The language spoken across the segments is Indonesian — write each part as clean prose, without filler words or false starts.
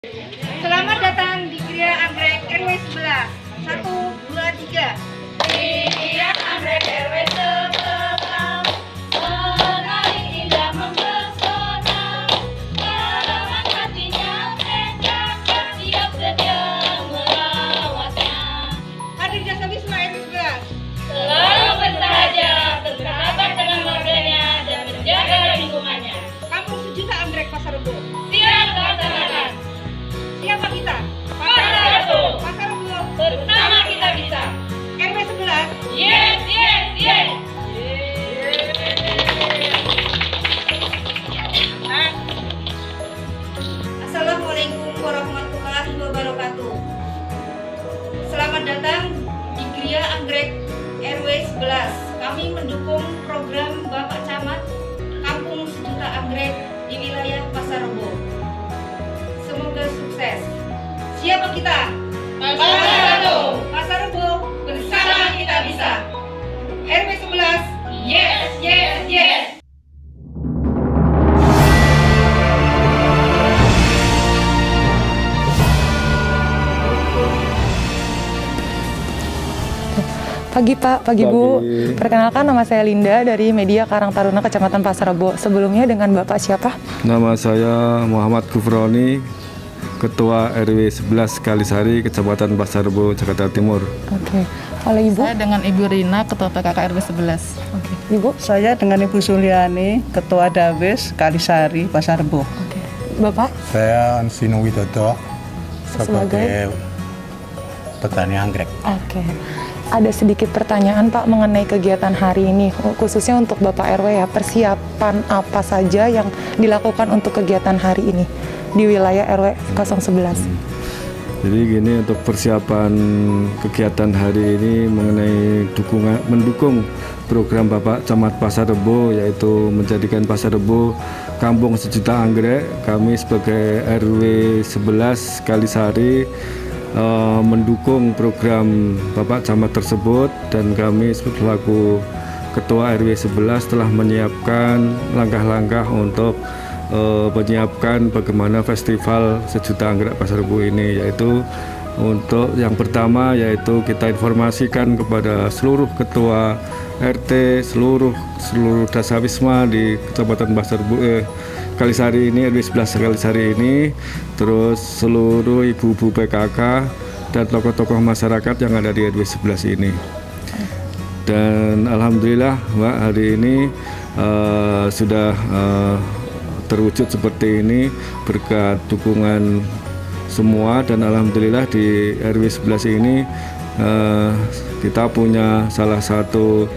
Selamat datang di Gria Anggrek RW 11. 1, 2, 3. Di Gria Anggrek RW 11, menarik indah mempesona, halaman hatinya enak, siap sedia merawatnya. Hadir jasa Wisma RW 11. Selalu bersahaja, bersahabat dengan warganya, dan menjaga lingkungannya. Kampung Sejuta Anggrek Pasar Rebo. Siap laksanakan. Siapa kita? Pasar Rebo. Pasar Rebo. Bersama kita bisa. RW 11. Yes, yes, yes. Assalamualaikum warahmatullahi wabarakatuh. Selamat datang di Gria Anggrek RW 11. Kami mendukung program Bapak Camat Kampung Sejuta Anggrek di wilayah Pasar Rebo. Semoga sukses. Siapa kita? Pasar Rebo. Pasar Rebo, bersama kita bisa. RW 11. Yes, yes, yes. Pagi Pak, pagi Bu. Perkenalkan, nama saya Linda dari Media Karang Taruna Kecamatan Pasar Rebo. Sebelumnya dengan Bapak siapa? Nama saya Muhammad Gufroni, Ketua RW 11 Kalisari, Kecamatan Pasar Rebo, Jakarta Timur. Oke. Kalau Ibu? Saya dengan Ibu Rina, Ketua PKK RW 11. Oke. Ibu? Saya dengan Ibu Suliani, Ketua Dawes Kalisari, Pasar Rebo. Oke. Bapak? Saya Ansino Widodo Sebagai? sebagai petani anggrek. Oke. Ada sedikit pertanyaan Pak mengenai kegiatan hari ini, khususnya untuk Bapak RW ya, persiapan apa saja yang dilakukan untuk kegiatan hari ini di wilayah RW 011? Jadi gini, untuk persiapan kegiatan hari ini mengenai mendukung program Bapak Camat Pasar Rebo, yaitu menjadikan Pasar Rebo Kampung Sejuta Anggrek. Kami sebagai RW 11 Kalisari mendukung program Bapak Camat tersebut, dan kami selaku Ketua RW 11 telah menyiapkan langkah-langkah untuk menyiapkan bagaimana festival Sejuta Anggrek Pasar Rebo ini, yaitu untuk yang pertama yaitu kita informasikan kepada seluruh ketua RT, seluruh Dasawisma di Kecamatan Pasar Rebo Kalisari ini, RW 11 Kalisari ini, terus seluruh ibu-ibu PKK dan tokoh-tokoh masyarakat yang ada di RW 11 ini. Dan alhamdulillah Mbak, hari ini sudah terwujud seperti ini berkat dukungan semua, dan alhamdulillah di RW 11 ini kita punya salah satu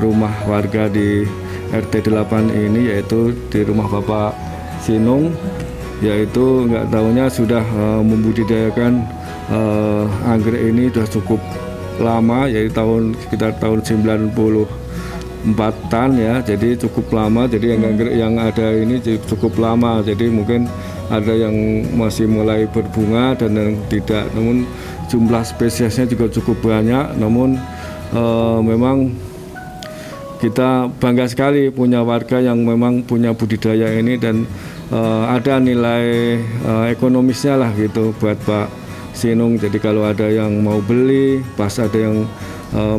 rumah warga di RT 8 ini, yaitu di rumah Bapak Sinung, yaitu nggak tahunya sudah membudidayakan anggrek ini sudah cukup lama, yaitu sekitar tahun 94-an ya, jadi cukup lama. Jadi anggrek yang ada ini cukup lama, jadi mungkin ada yang masih mulai berbunga dan yang tidak, namun jumlah spesiesnya juga cukup banyak. Namun memang kita bangga sekali punya warga yang memang punya budidaya ini, dan ada nilai ekonomisnya lah gitu buat Pak Sinung. Jadi kalau ada yang mau beli, pas ada yang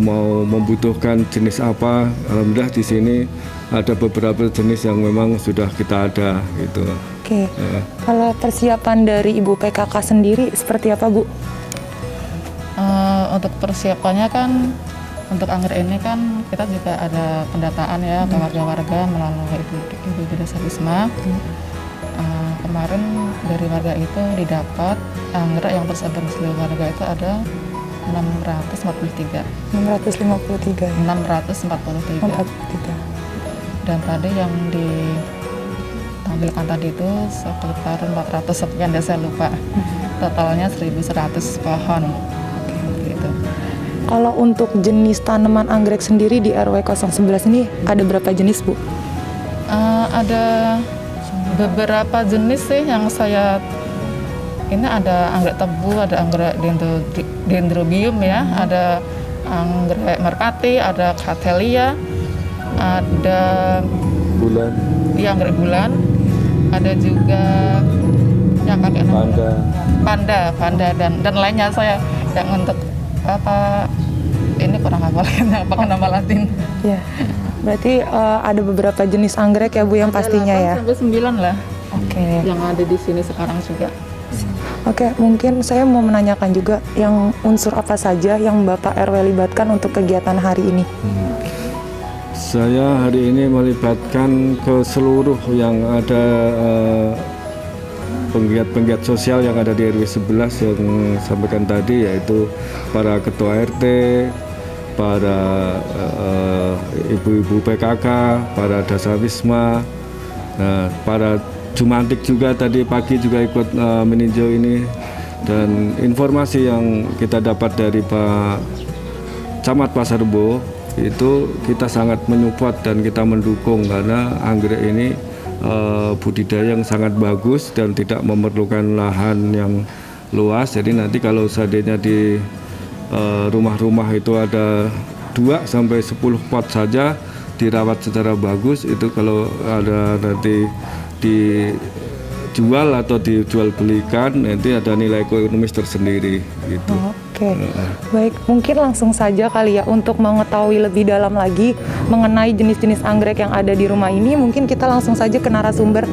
mau membutuhkan jenis apa, alhamdulillah di sini ada beberapa jenis yang memang sudah kita ada gitu. Oke. Kalau persiapan dari Ibu PKK sendiri seperti apa Bu? Untuk persiapannya kan, untuk anggrek ini kan kita juga ada pendataan ya ke warga-warga melalui Ibu Dasawisma. Kemarin dari warga itu didapat anggrek yang tersebar di seluruh warga itu ada 643. 653 ya? 643. 43. Dan tadi yang ditampilkan tadi itu sekitar 400 sekian, saya lupa. Totalnya 1100 pohon. Gitu. Kalau untuk jenis tanaman anggrek sendiri di RW 011 ini ada berapa jenis Bu? Ada beberapa jenis sih yang saya ini, ada anggrek tebu, ada anggrek dendrobium ya, ada anggrek merpati, ada cattleya, ada Bulan. anggrek bulan, ada juga yang kakek Panda. panda dan lainnya saya yang untuk apa ini kurang hafal pakai nama Latin. Ya. Berarti ada beberapa jenis anggrek ya Bu yang pastinya ya. Sampai 9 lah Oke. yang ada di sini sekarang juga. Oke, mungkin saya mau menanyakan juga yang unsur apa saja yang Bapak RW libatkan untuk kegiatan hari ini. Saya hari ini melibatkan ke seluruh yang ada penggiat-penggiat sosial yang ada di RW 11 yang sampaikan tadi, yaitu para ketua RT, para ibu-ibu PKK, para Dasawisma, para Jumantik juga tadi pagi juga ikut meninjau ini, dan informasi yang kita dapat dari Pak Camat Pasar Rebo itu kita sangat menyupport dan kita mendukung karena anggrek ini budidaya yang sangat bagus dan tidak memerlukan lahan yang luas. Jadi nanti kalau seandainya di rumah-rumah itu ada 2 sampai 10 pot saja dirawat secara bagus, itu kalau ada nanti dijual atau dijual belikan nanti ada nilai ekonomis tersendiri gitu. Oke, baik, mungkin langsung saja kali ya untuk mengetahui lebih dalam lagi mengenai jenis-jenis anggrek yang ada di rumah ini, mungkin kita langsung saja ke narasumber.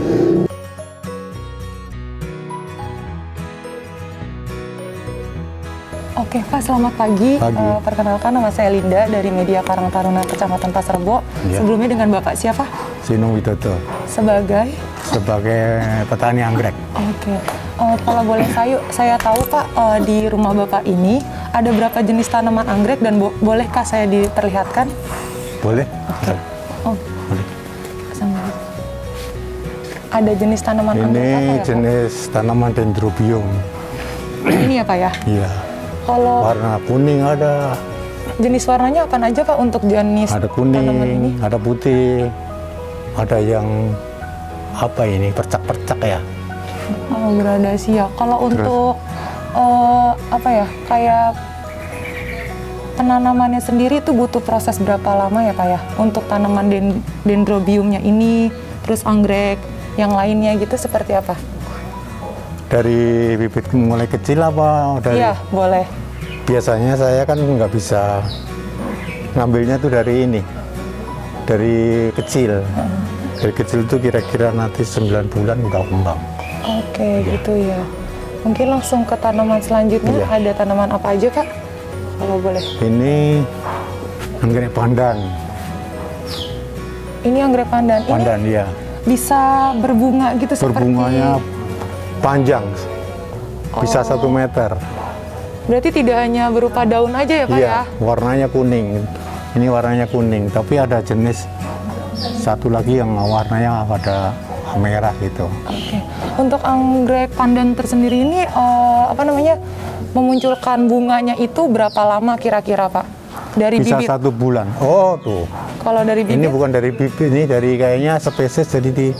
Oke Pak, selamat pagi. Perkenalkan, nama saya Linda dari Media Karang Taruna Kecamatan Pasar Rebo. Ya. Sebelumnya dengan Bapak siapa? Sinung Widodo Sebagai? sebagai petani anggrek. Oke, kalau boleh saya tahu Pak, di rumah Bapak ini ada berapa jenis tanaman anggrek dan bolehkah saya diperlihatkan? Boleh? Oh, Boleh. sambil. Ada jenis tanaman Ini anggrek apa ya jenis tanaman dendrobium. Pak? Ini ya Pak ya? Iya. Kalau Warna kuning ada, jenis warnanya apa aja Pak untuk jenis ada tanaman ini? kuning, ada putih, ada yang apa ini percak-percak ya. Oh, gradasi ya. Kalau untuk apa ya, kayak penanamannya sendiri itu butuh proses berapa lama ya Pak ya? Untuk tanaman dendrobiumnya ini, terus anggrek yang lainnya gitu seperti apa? Dari bibit mulai kecil apa dari? Iya, boleh. Biasanya saya kan nggak bisa ngambilnya tuh dari ini, dari kecil. Dari kecil tuh kira-kira nanti 9 bulan udah kembang. Oke, gitu ya. Mungkin langsung ke tanaman selanjutnya. Iya. Ada tanaman apa aja Kak? Kalau boleh. Ini anggrek pandan. Ini anggrek pandan. Pandan Ini ya. bisa berbunga gitu Berbunganya panjang, bisa Oh. 1 meter. Berarti tidak hanya berupa daun aja ya Pak ya? Iya, warnanya kuning. Ini warnanya kuning, tapi ada jenis satu lagi yang warnanya pada merah gitu. Oke. Untuk anggrek pandan tersendiri ini apa namanya, memunculkan bunganya itu berapa lama kira-kira Pak? Dari Bisa bibit. 1 bulan. Oh tuh, Kalau dari bibit? ini bukan dari bibit, ini dari kayaknya spesies jadi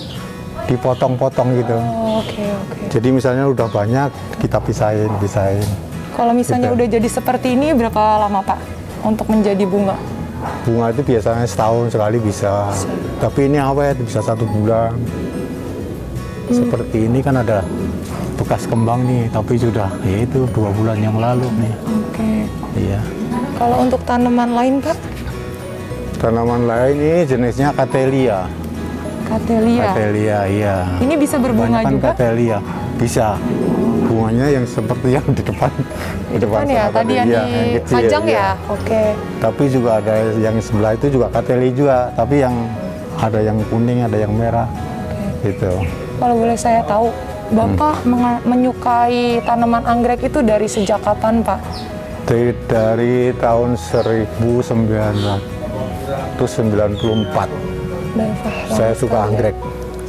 dipotong-potong gitu. Oh, oke. Jadi misalnya udah banyak kita pisahin. Kalau misalnya Gitu. udah jadi seperti ini berapa lama Pak untuk menjadi bunga? Bunga itu biasanya setahun sekali bisa, tapi ini awet bisa 1 bulan. Seperti ini kan ada bekas kembang nih, tapi sudah ya itu 2 bulan yang lalu nih. Oke. Iya. Kalau untuk tanaman lain Pak? Tanaman lain ini jenisnya Cattleya. Cattleya, iya. Ini bisa berbunga Kebanyakan juga? Cattleya bisa. Bunganya yang seperti yang di depan. Di depan ya, sana tadi yang Cattleya, yang kecil, dipajang iya. ya? Oke. Tapi juga ada yang sebelah itu juga Cattleya juga, tapi yang ada yang kuning, ada yang merah. Gitu. Kalau boleh saya tahu, Bapak menyukai tanaman anggrek itu dari sejak kapan Pak? Dari tahun 1994 saya suka anggrek.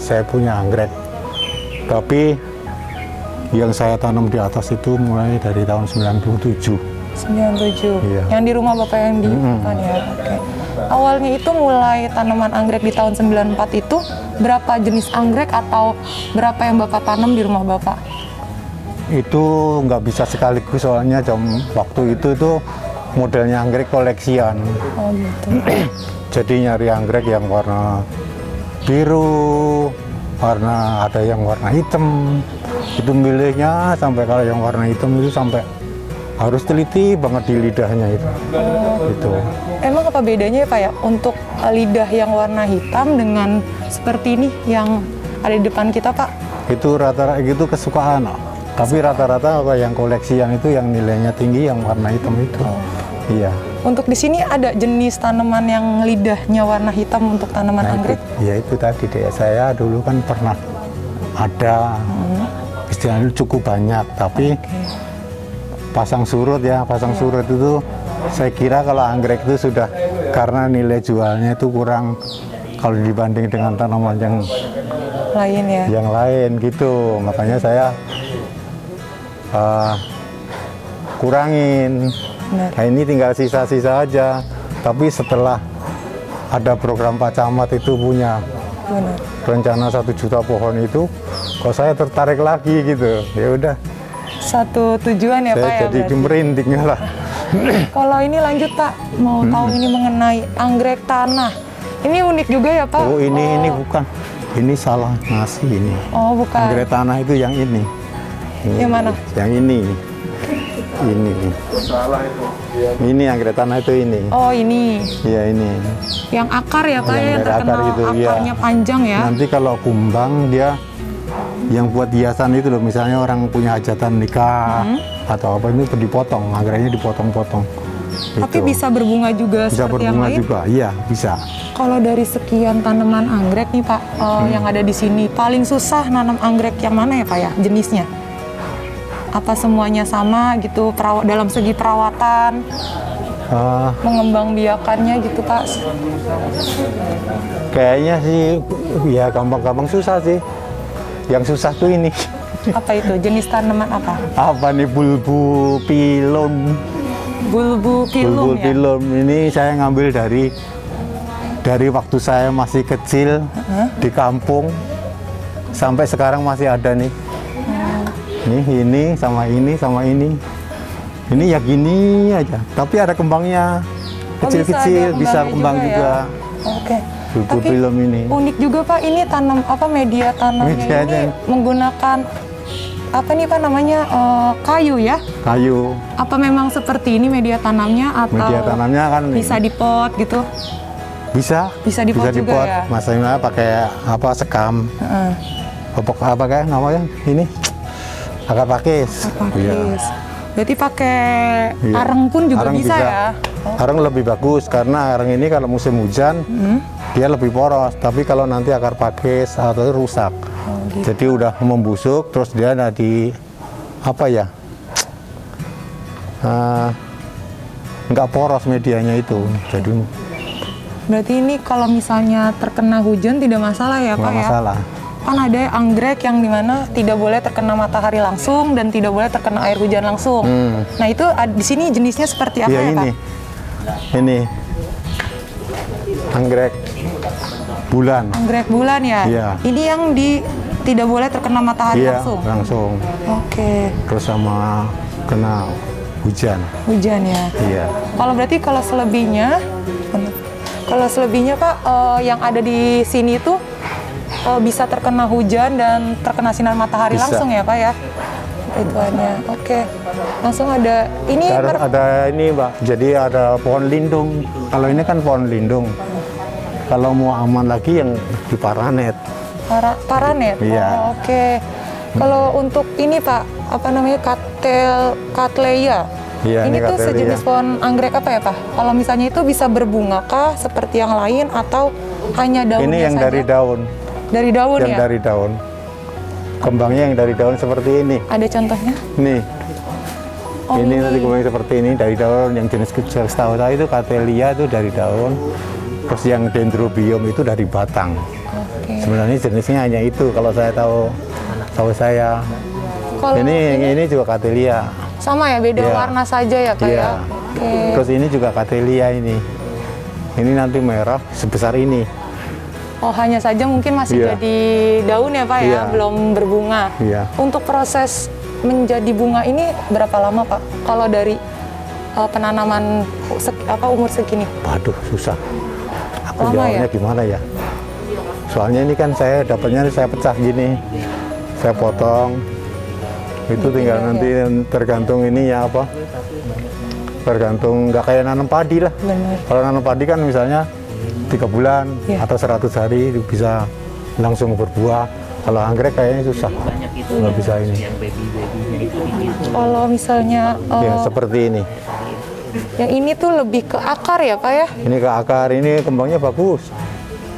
Saya punya anggrek. Tapi yang saya tanam di atas itu mulai dari tahun 97. 97. Iya. Yang di rumah Bapak yang di depan ya. Oke. Awalnya itu mulai tanaman anggrek di tahun 94 itu berapa jenis anggrek atau berapa yang Bapak tanam di rumah Bapak? Itu nggak bisa sekaligus soalnya waktu itu modelnya anggrek koleksian. Oh gitu. Jadi nyari anggrek yang warna biru, ada yang warna hitam, Itu milihnya sampai kalau yang warna hitam itu sampai harus teliti banget di lidahnya itu. Itu. Emang apa bedanya ya Pak ya untuk lidah yang warna hitam dengan seperti ini yang ada di depan kita Pak? Itu rata-rata gitu kesukaan. Tapi rata-rata apa yang koleksi yang itu yang nilainya tinggi yang warna hitam itu. Iya. Untuk di sini ada jenis tanaman yang lidahnya warna hitam untuk tanaman anggrek? Ya itu tadi deh, saya dulu kan pernah ada istilahnya cukup banyak, tapi pasang surut ya, pasang surut itu saya kira kalau anggrek itu sudah karena nilai jualnya itu kurang kalau dibanding dengan tanaman yang Lain ya? yang lain gitu, makanya saya kurangin. Benar. Nah ini tinggal sisa-sisa aja, tapi setelah ada program Pak Camat itu punya Benar. rencana 1 juta pohon itu, kok saya tertarik lagi gitu. Ya udah, Satu tujuan ya Pak saya ya jadi berarti? merinding lah. Kalau ini lanjut Pak, mau tahu ini mengenai anggrek tanah. Ini unik juga ya Pak? Oh ini bukan, ini salah ngasih ini. Oh bukan. Anggrek tanah itu yang ini. Yang mana? Yang ini. Ini. Ini anggrek tanah itu ini. Oh ini, Iya ini. yang akar ya Pak Yang ya, yang dari akar terkenal gitu, iya. akarnya panjang ya? Nanti kalau kumbang dia yang buat hiasan itu loh, misalnya orang punya hajatan nikah atau apa itu dipotong, anggreknya dipotong-potong. Tapi Gitu. bisa berbunga juga Bisa seperti yang berbunga lain? juga, iya bisa. Kalau dari sekian tanaman anggrek nih Pak, yang ada di sini, paling susah nanam anggrek yang mana ya Pak ya, jenisnya? Apa semuanya sama gitu, dalam segi perawatan, Ah, mengembangbiakannya gitu Pak? kayaknya sih ya gampang-gampang susah sih. Yang susah tuh ini. Apa itu, jenis tanaman apa? Apa nih bulbu pilum? Bulbu Bulbul pilum ya? pilum ini saya ngambil dari waktu saya masih kecil di kampung sampai sekarang masih ada nih. Nih ini sama ini sama ini. Ini ya gini aja, tapi ada kembangnya. Oh, Kecil-kecil ada bisa kembangnya kembang juga juga. ya? Oke. Bulbul Tapi pilum ini. unik juga Pak, ini tanam apa media tanamnya Medianya. ini menggunakan apa nih Pak namanya, kayu ya? Kayu. Apa memang seperti ini media tanamnya atau Media tanamnya kan bisa di pot gitu? bisa Bisa dipot juga ya? Maksudnya pakai apa sekam. Heeh. Apa kayak namanya ini? Akar pakis. Iya. Pakis. Berarti pakai Iya. areng pun juga Areng bisa ya? Areng lebih bagus karena areng ini kalau musim hujan dia lebih poros. Tapi kalau nanti akar pakis atau itu rusak, gitu. jadi udah membusuk terus dia ada di apa ya? Nggak poros medianya itu. Jadi Berarti ini kalau misalnya terkena hujan tidak masalah ya Pak nggak ya? masalah. Kan ada anggrek yang dimana tidak boleh terkena matahari langsung dan tidak boleh terkena air hujan langsung. Nah itu di sini jenisnya seperti apa Iya ya ini, Pak? ini anggrek bulan. Anggrek bulan ya? Iya. Ini yang tidak boleh terkena matahari Iya langsung? langsung. Oke, Terus sama kena hujan. hujan ya. Iya. Kalau selebihnya Pak, yang ada di sini itu bisa terkena hujan dan terkena sinar matahari Bisa. langsung ya Pak ya? Ituannya. Oke. Langsung ada ini Ada ini Mbak, jadi ada pohon lindung. Kalau ini kan pohon lindung. Kalau mau aman lagi yang di paranet. paranet. Iya. Oh, oke. Kalau untuk ini Pak, apa namanya, Cattleya. Iya, Ini ini tuh Cattleya. sejenis pohon anggrek apa ya Pak? Kalau misalnya itu bisa berbunga kah seperti yang lain atau hanya daunnya Ini yang saja? dari daun, Dari daun yang ya? dari daun. Kembangnya yang dari daun seperti ini. Ada contohnya? Nih, Oh, ini nanti kembangnya seperti ini dari daun. Yang jenis kecil setahu saya itu Cattleya itu dari daun. Terus yang dendrobium itu dari batang. Oke. Sebenarnya jenisnya hanya itu kalau saya tahu saya. Kalau Ini juga Cattleya. sama ya, beda Iya. warna saja ya Pak ya? Iya. Oke. Terus ini juga Cattleya ini. Ini nanti merah sebesar ini. Oh, hanya saja mungkin masih Iya. jadi daun ya Pak ya, Iya. belum berbunga. Iya. Untuk proses menjadi bunga ini berapa lama Pak? Kalau dari penanaman umur segini? Waduh, susah. Aku Lama jawabnya ya? gimana ya? Soalnya ini kan saya dapatnya saya pecah gini. Saya potong, Itu tinggal nanti tergantung ini ya apa. Tergantung nggak kayak nanam padi lah. Benar. Kalau nanam padi kan misalnya 3 bulan Iya. atau 100 hari itu bisa langsung berbuah. Kalau anggrek kayaknya susah, nggak bisa ini. Kalau misalnya Ya seperti ini. yang ini tuh lebih ke akar ya Pak ya? Ini ke akar, ini kembangnya bagus.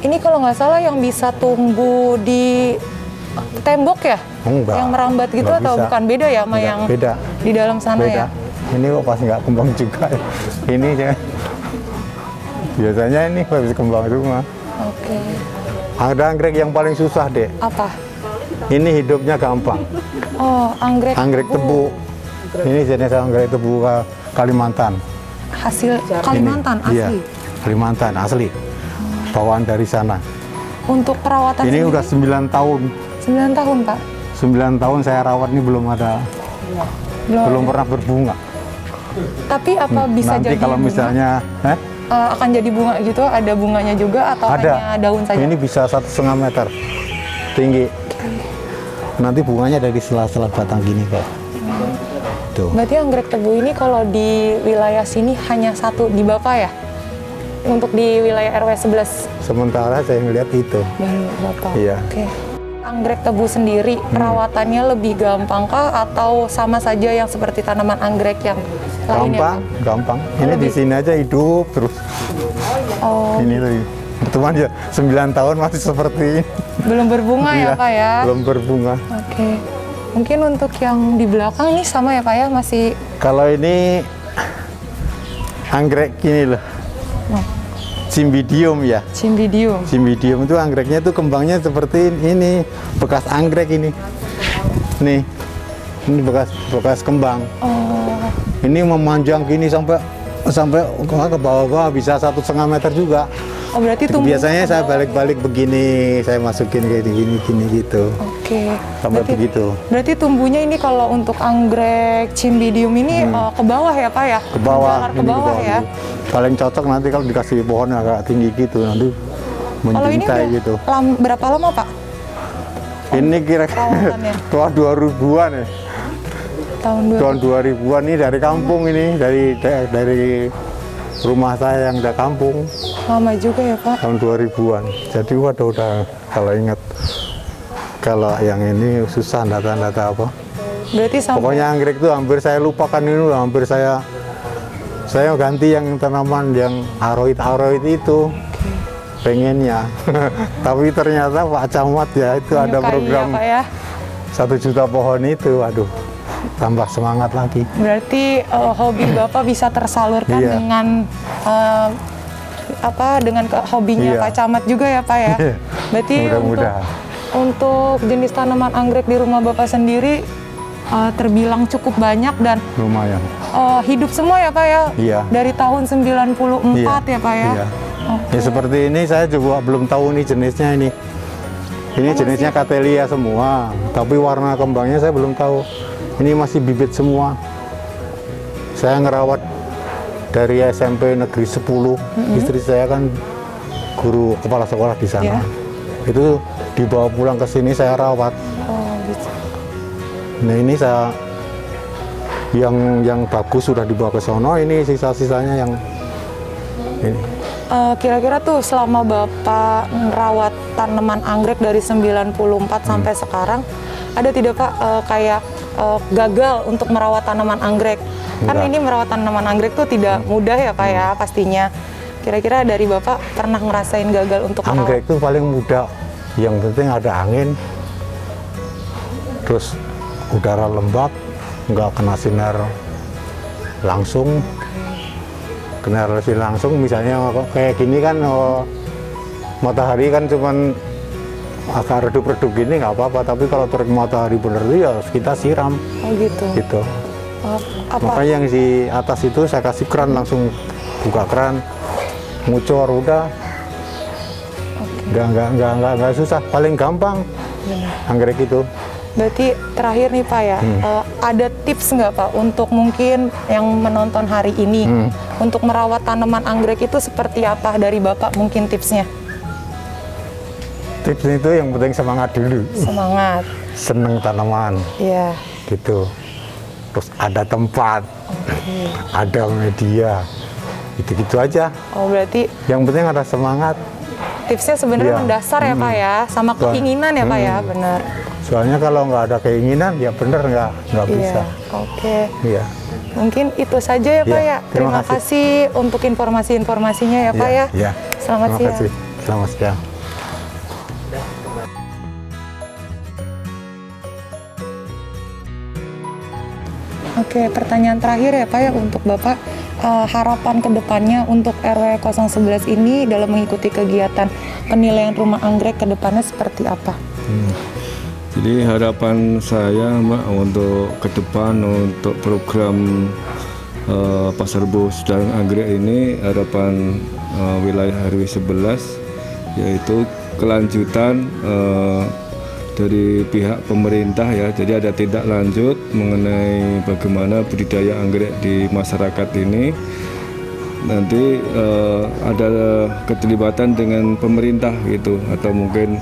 Ini kalau nggak salah yang bisa tumbuh di tembok ya? Enggak. Yang merambat gitu Nggak atau bisa. bukan, beda ya sama Enggak, yang beda. di dalam sana Beda. ya? Ini kok pas nggak kembang juga. Ini ya. Biasanya ini habis kembang rumah. Oke. Ada anggrek yang paling susah deh. Apa? Ini hidupnya gampang. Oh, anggrek. Anggrek tebu. Ini jenis anggrek tebu Kalimantan. Hasil Kalimantan Ini, iya, asli. Kalimantan asli. Bawaan dari sana. Untuk perawatan Ini sendiri, udah 9 tahun. 9 tahun Pak. 9 tahun saya rawat ini belum belum pernah berbunga. Tapi apa bisa Nanti jadi kalau bunga? misalnya Akan jadi bunga gitu? Ada bunganya juga atau ada. hanya daun saja? Ini bisa 1,5 meter tinggi. Nanti bunganya dari sela-sela batang gini kok. Tuh. Berarti anggrek tebu ini kalau di wilayah sini hanya satu di Bapak ya? Untuk di wilayah RW 11 Sementara saya melihat itu. baru Bapak. Iya. Oke. Anggrek tebu sendiri perawatannya lebih gampang kah atau sama saja yang seperti tanaman anggrek yang lainnya? Gampang, gampang. Ini di sini aja hidup terus. Oh, Ini lagi. Cuman ya 9 tahun masih seperti ini. belum berbunga ya Iya, Pak ya? Belum berbunga. Oke. Mungkin untuk yang di belakang ini sama ya Pak ya? Masih Kalau ini anggrek ini loh. Cymbidium ya. cymbidium. Cymbidium itu anggreknya itu kembangnya seperti ini, bekas anggrek ini. Nih. Ini bekas kembang. Oh, Ini memanjang gini sampai ke bawah-bawah bisa 1,5 meter juga. oh berarti tumbuh. Biasanya saya balik-balik begini, saya masukin kayak gini gitu. Oke. Sampai begitu. Berarti tumbuhnya ini kalau untuk anggrek cymbidium ini ke bawah ya Pak ya? Ke bawah, Menjalar ke ini bawah ya? gitu. Paling cocok nanti kalau dikasih pohon agak tinggi gitu, nanti Kalau ini menjuntai udah gitu. berapa lama Pak? Ini kira-kira perawatannya? tahun 2000-an ya. Tahun Tahun 2000-an ini dari kampung ini, dari rumah saya yang udah kampung, lama juga ya Pak? tahun 2000-an. Jadi waduh udah kalau ingat. Kalau yang ini susah data-data apa. Berarti sampai Pokoknya anggrek itu hampir saya lupakan ini, hampir saya ganti yang tanaman yang aroid itu pengennya. Tapi ternyata Pak Camat ya itu ada menyukai program ya Pak ya? 1 juta pohon itu, waduh tambah semangat lagi. Berarti hobi Bapak bisa tersalurkan Iya. dengan dengan hobinya Iya. Pak Camat juga ya Pak ya? Berarti Mudah-mudahan. untuk jenis tanaman anggrek di rumah Bapak sendiri terbilang cukup banyak dan Lumayan. hidup semua ya Pak ya? Iya. Dari tahun 94 ya Pak ya? Iya. Oke. Ya seperti ini saya juga belum tahu nih jenisnya ini. Ini jenisnya Cattleya semua, tapi warna kembangnya saya belum tahu. Ini masih bibit semua. Saya ngerawat dari SMP Negeri 10. Istri saya kan guru kepala sekolah di sana. Iya. Itu dibawa pulang ke sini saya rawat. Oh, gitu. Nah ini saya yang bagus sudah dibawa ke sono, ini sisa-sisanya yang ini. Kira-kira tuh selama Bapak merawat tanaman anggrek dari 94 sampai sekarang, ada tidak Pak kayak gagal untuk merawat tanaman anggrek? Kan Enggak. ini merawat tanaman anggrek tuh tidak mudah ya Pak ya pastinya. Kira-kira dari Bapak pernah ngerasain gagal untuk merawat? Anggrek itu paling mudah, yang penting ada angin, terus udara lembab, nggak kena sinar langsung. Kena sinar langsung, misalnya kayak gini kan matahari kan cuman agak redup-redup gini nggak apa-apa, tapi kalau terik matahari bener itu ya harus kita siram Oh gitu. gitu. Apa? Makanya yang di atas itu saya kasih keran, langsung buka keran, ngucur udah. Nggak susah, paling gampang anggrek itu. Berarti terakhir nih Pak ya, ada tips nggak Pak untuk mungkin yang menonton hari ini untuk merawat tanaman anggrek itu seperti apa dari Bapak mungkin tipsnya? Tips itu yang penting semangat dulu, Semangat. seneng tanaman. Iya. gitu. Terus ada tempat, ada media, gitu-gitu aja. Oh, berarti Yang penting ada semangat. tipsnya sebenarnya Iya. mendasar ya Pak ya, sama Wah. keinginan ya Pak ya, benar. Soalnya kalau nggak ada keinginan, ya bener nggak bisa. Iya, oke. Iya. Mungkin itu saja ya Pak Iya, ya. terima Terima kasih untuk informasi-informasinya ya Pak ya. Iya. Selamat Terima siang. kasih. Selamat siang. Oke, pertanyaan terakhir ya Pak ya untuk Bapak. Harapan kedepannya untuk RW 011 ini dalam mengikuti kegiatan penilaian rumah anggrek kedepannya seperti apa? Jadi harapan saya Mbak untuk ke depan untuk program Pasar Rebo Sedang Anggrek ini, harapan wilayah RW 11 yaitu kelanjutan dari pihak pemerintah ya. Jadi ada tindak lanjut mengenai bagaimana budidaya anggrek di masyarakat ini. Nanti ada keterlibatan dengan pemerintah gitu, atau mungkin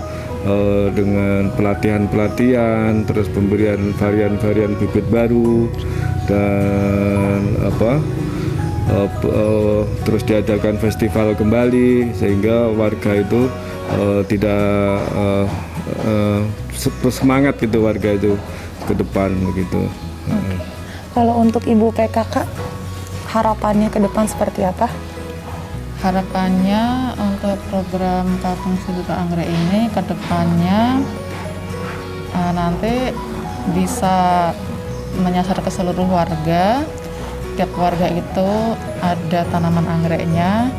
dengan pelatihan-pelatihan, terus pemberian varian-varian bibit baru, dan terus diadakan festival kembali sehingga warga itu tidak semangat gitu, warga itu ke depan begitu. Kalau untuk Ibu PKK, harapannya ke depan seperti apa? Harapannya untuk program Kampung Sejuta Anggrek ini ke depannya nanti bisa menyasar ke seluruh warga. Tiap warga itu ada tanaman anggreknya,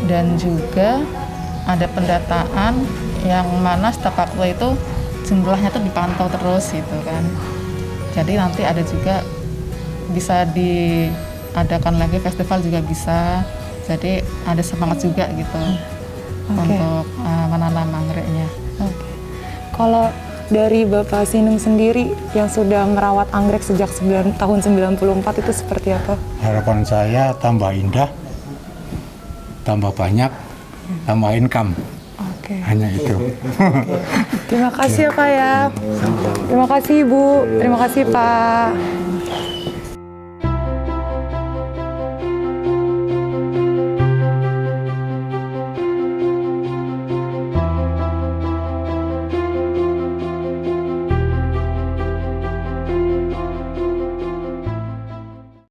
dan juga ada pendataan yang mana setiap waktu itu jumlahnya tuh dipantau terus gitu kan. Jadi nanti ada juga bisa diadakan lagi festival juga bisa. Jadi ada semangat juga gitu untuk menanam anggreknya. Oke. Kalau dari Bapak Sinung sendiri yang sudah merawat anggrek sejak tahun 94 itu seperti apa? Harapan saya tambah indah, tambah banyak, tambah income. Oke. Hanya itu. Terima kasih ya Pak ya. Terima kasih Ibu. Terima kasih Pak.